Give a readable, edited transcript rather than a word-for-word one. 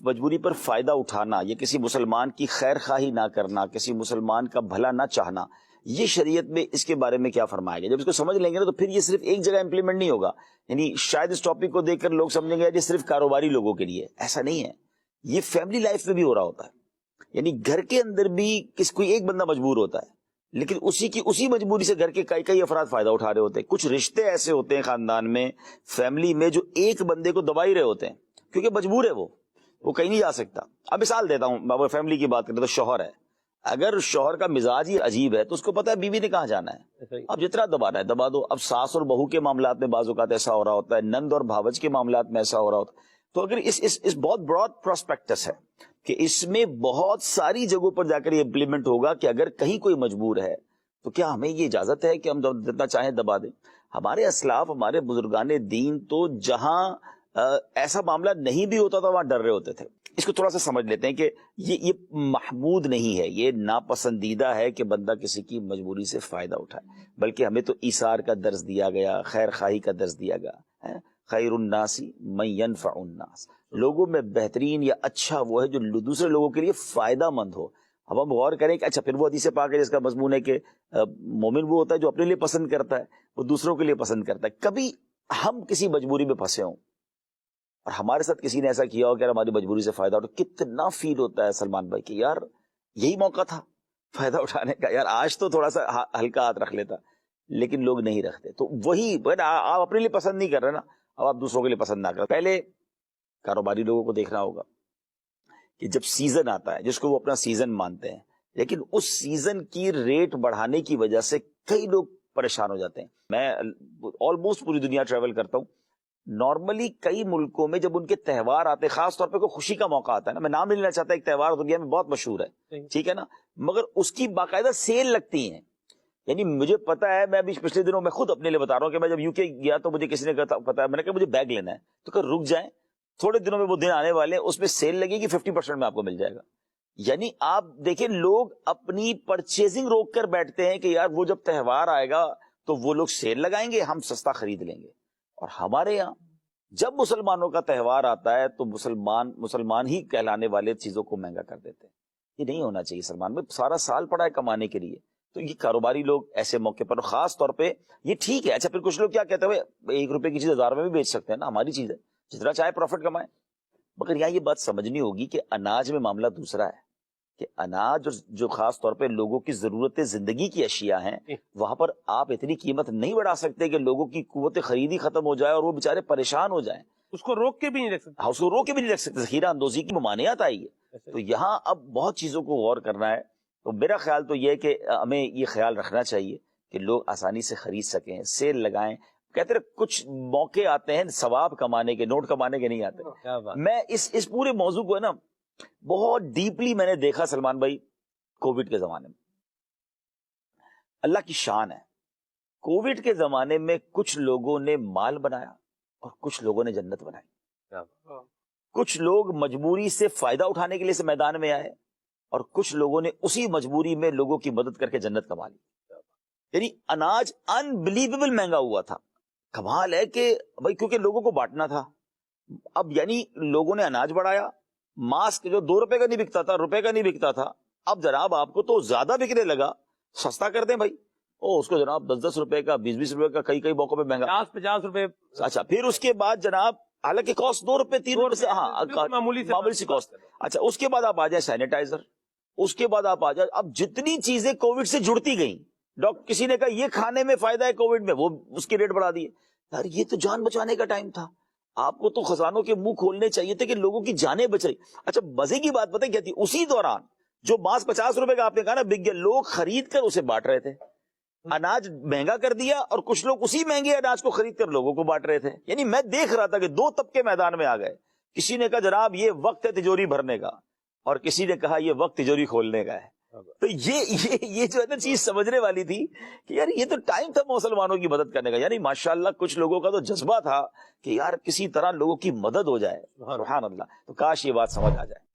مجبوری پر فائدہ اٹھانا یا کسی مسلمان کی خیر خواہی نہ کرنا، کسی مسلمان کا بھلا نہ چاہنا، یہ شریعت میں اس کے بارے میں کیا فرمایا گیا؟ جب اس کو سمجھ لیں گے نا تو پھر یہ صرف ایک جگہ امپلیمنٹ نہیں ہوگا. یعنی شاید اس ٹاپک کو دیکھ کر لوگ سمجھیں گے یہ صرف کاروباری لوگوں کے لیے. ایسا نہیں ہے، یہ فیملی لائف میں بھی ہو رہا ہوتا ہے. یعنی گھر کے اندر بھی کوئی ایک بندہ مجبور ہوتا ہے، لیکن اسی مجبوری سے گھر کے کئی افراد فائدہ اٹھا رہے ہوتے ہیں. کچھ رشتے ایسے ہوتے ہیں خاندان میں، فیملی میں، جو ایک بندے کو دبا ہی رہے ہوتے ہیں کیونکہ مجبور ہے، وہ کہیں نہیں جا سکتا. اب مثال دیتا ہوں، فیملی کی بات کریں تو شوہر ہے. اگر شوہر کا مزاج ہی عجیب ہے تو اس کو پتا ہے بیوی نے کہاں جانا ہے، اب جتنا دبانا ہے دبا دو. اب ساس اور بہو کے معاملات میں بعض اوقات ایسا ہو رہا ہوتا ہے، نند اور بھاوج کے معاملات میں ایسا ہو رہا ہوتا ہے. تو اگر اس بہت براڈ پراسپیکٹس ہے کہ اس میں بہت ساری جگہوں پر جا کر یہ امپلیمنٹ ہوگا کہ اگر کہیں کوئی مجبور ہے تو کیا ہمیں یہ اجازت ہے کہ ہم جتنا چاہیں دبا دیں؟ ہمارے اسلاف، ہمارے بزرگان دین تو جہاں ایسا معاملہ نہیں بھی ہوتا تھا وہاں ڈر رہے ہوتے تھے. اس کو تھوڑا سا سمجھ لیتے ہیں کہ یہ محمود نہیں ہے، یہ ناپسندیدہ ہے کہ بندہ کسی کی مجبوری سے فائدہ اٹھائے، بلکہ ہمیں تو ایثار کا درس دیا گیا، خیر خواہی کا درس دیا گیا. خیر الناس من ینفع الناس، لوگوں میں بہترین یا اچھا وہ ہے جو دوسرے لوگوں کے لیے فائدہ مند ہو. اب ہم غور کریں کہ اچھا پھر وہ حدیث پاک ہے جس کا مضمون ہے کہ مومن وہ ہوتا ہے جو اپنے لیے پسند کرتا ہے، وہ دوسروں کے لیے پسند کرتا ہے. کبھی ہم کسی مجبوری میں پھنسے ہوں اور ہمارے ساتھ کسی نے ایسا کیا ہو کہ ہماری مجبوری سے فائدہ اٹھا، کتنا فیل ہوتا ہے سلمان بھائی کہ یار یہی موقع تھا فائدہ اٹھانے کا، یار آج تو تھوڑا سا ہلکا ہاتھ رکھ لیتا. لیکن لوگ نہیں رکھتے. تو وہی آپ اپنے لیے پسند نہیں کر رہے نا، اب آپ دوسروں کے لیے پسند نہ کریں. پہلے کاروباری لوگوں کو دیکھنا ہوگا کہ جب سیزن آتا ہے جس کو وہ اپنا سیزن مانتے ہیں، لیکن اس سیزن کی ریٹ بڑھانے کی وجہ سے کئی لوگ پریشان ہو جاتے ہیں. میں آلموسٹ پوری دنیا ٹریول کرتا ہوں. نارملی کئی ملکوں میں جب ان کے تہوار آتے، خاص طور پہ کوئی خوشی کا موقع آتا ہے نا، میں نام نہیں لینا چاہتا، ایک تہوار دنیا میں بہت مشہور ہے، ٹھیک ہے نا، مگر اس کی باقاعدہ سیل لگتی ہیں. یعنی مجھے پتا ہے، میں ابھی پچھلے دنوں میں خود اپنے لیے بتا رہا ہوں کہ میں جب یو کے گیا تو مجھے کسی نے پتا ہے، میں نے کہا مجھے بیگ لینا ہے، تو کہ رک جائیں تھوڑے دنوں میں وہ دن آنے والے ہیں، اس میں سیل لگے گی 50% میں آپ کو مل جائے گا. یعنی آپ دیکھیں لوگ اپنی پرچیزنگ روک کر بیٹھتے ہیں کہ یار وہ جب تہوار آئے گا تو وہ لوگ سیل لگائیں گے، ہم سستا خرید لیں گے. اور ہمارے یہاں جب مسلمانوں کا تہوار آتا ہے تو مسلمان ہی کہلانے والے چیزوں کو مہنگا کر دیتے ہیں. یہ نہیں ہونا چاہیے. سلمان میں سارا سال پڑا ہے کمانے کے لیے. تو یہ کاروباری لوگ ایسے موقع پر خاص طور پہ یہ ٹھیک ہے. اچھا پھر کچھ لوگ کیا کہتے ہیں، 1 روپے کی چیز 1000 میں بھی بیچ سکتے ہیں نا، ہماری چیز ہے، جتنا چاہے پروفٹ کمائیں. مگر یہاں یہ بات سمجھنی ہوگی کہ اناج میں معاملہ دوسرا ہے، کہ اناج جو خاص طور پہ لوگوں کی ضرورت زندگی کی اشیاء ہیں، وہاں پر آپ اتنی قیمت نہیں بڑھا سکتے کہ لوگوں کی قوت خریدی ختم ہو جائے اور وہ بےچارے پریشان ہو جائیں. اس کو روک کے بھی نہیں رکھ سکتے. اس کو روک کے بھی نہیں رکھ سکتے. ذخیرہ اندوزی کی ممانعت آئی ہے. تو یہاں اب بہت چیزوں کو غور کرنا ہے. تو میرا خیال تو یہ ہے کہ ہمیں یہ خیال رکھنا چاہیے کہ لوگ آسانی سے خرید سکیں، سیل لگائیں. کہتے ہیں کچھ موقع آتے ہیں ثواب کمانے کے، نوٹ کمانے کے نہیں آتے. میں اس پورے موضوع کو ہے نا بہت ڈیپلی میں نے دیکھا سلمان بھائی کووڈ کے زمانے میں. اللہ کی شان ہے، کووڈ کے زمانے میں کچھ لوگوں نے مال بنایا اور کچھ لوگوں نے جنت بنائی. کچھ لوگ مجبوری سے فائدہ اٹھانے کے لیے میدان میں آئے اور کچھ لوگوں نے اسی مجبوری میں لوگوں کی مدد کر کے جنت کما لی. یعنی اناج انبلیویبل مہنگا ہوا تھا. کمال ہے کہ بھائی کیونکہ لوگوں کو بانٹنا تھا. اب یعنی لوگوں نے اناج بڑھایا. ماسک جو 2 روپے کا نہیں بکتا تھا، روپے کا نہیں بکتا تھا، اب جناب آپ کو تو زیادہ بکنے لگا، سستا کر دیں بھائی. اس کو جناب 10-10 روپے کا، 20-20 روپے کا، کئی موقعوں پہ مہنگا، 50 روپے. اچھا پھر اس کے بعد جناب حالانکہ کاسٹ 2 روپے 3 روپے سے، ہاں معمولی سی کاسٹ. اچھا اس کے بعد آپ آ جائیں سینیٹائزر، اس کے بعد آپ آ جائیں، اب جتنی چیزیں کووڈ سے جڑتی گئیں، کسی نے کہا یہ کھانے میں فائدہ ہے کووڈ میں، وہ اس کے ریٹ بڑھا دیے. یار یہ تو جان بچانے کا ٹائم تھا، آپ کو تو خزانوں کے منہ کھولنے چاہیے تھے کہ لوگوں کی جانیں بچ رہی. اچھا مزے کی بات پتہ کیا تھی، اسی دوران جو ماسک 50 روپے کا آپ نے کہا نا بک گیا، لوگ خرید کر اسے بانٹ رہے تھے. اناج مہنگا کر دیا اور کچھ لوگ اسی مہنگے اناج کو خرید کر لوگوں کو بانٹ رہے تھے. یعنی میں دیکھ رہا تھا کہ 2 طبقے میدان میں آ گئے. کسی نے کہا جناب یہ وقت ہے تجوری بھرنے کا، اور کسی نے کہا یہ وقت تجوری کھولنے کا ہے. تو یہ جو ہے نا چیز سمجھنے والی تھی کہ یار یہ تو ٹائم تھا مسلمانوں کی مدد کرنے کا. یعنی ماشاءاللہ کچھ لوگوں کا تو جذبہ تھا کہ یار کسی طرح لوگوں کی مدد ہو جائے. سبحان اللہ. تو کاش یہ بات سمجھ آ جائے.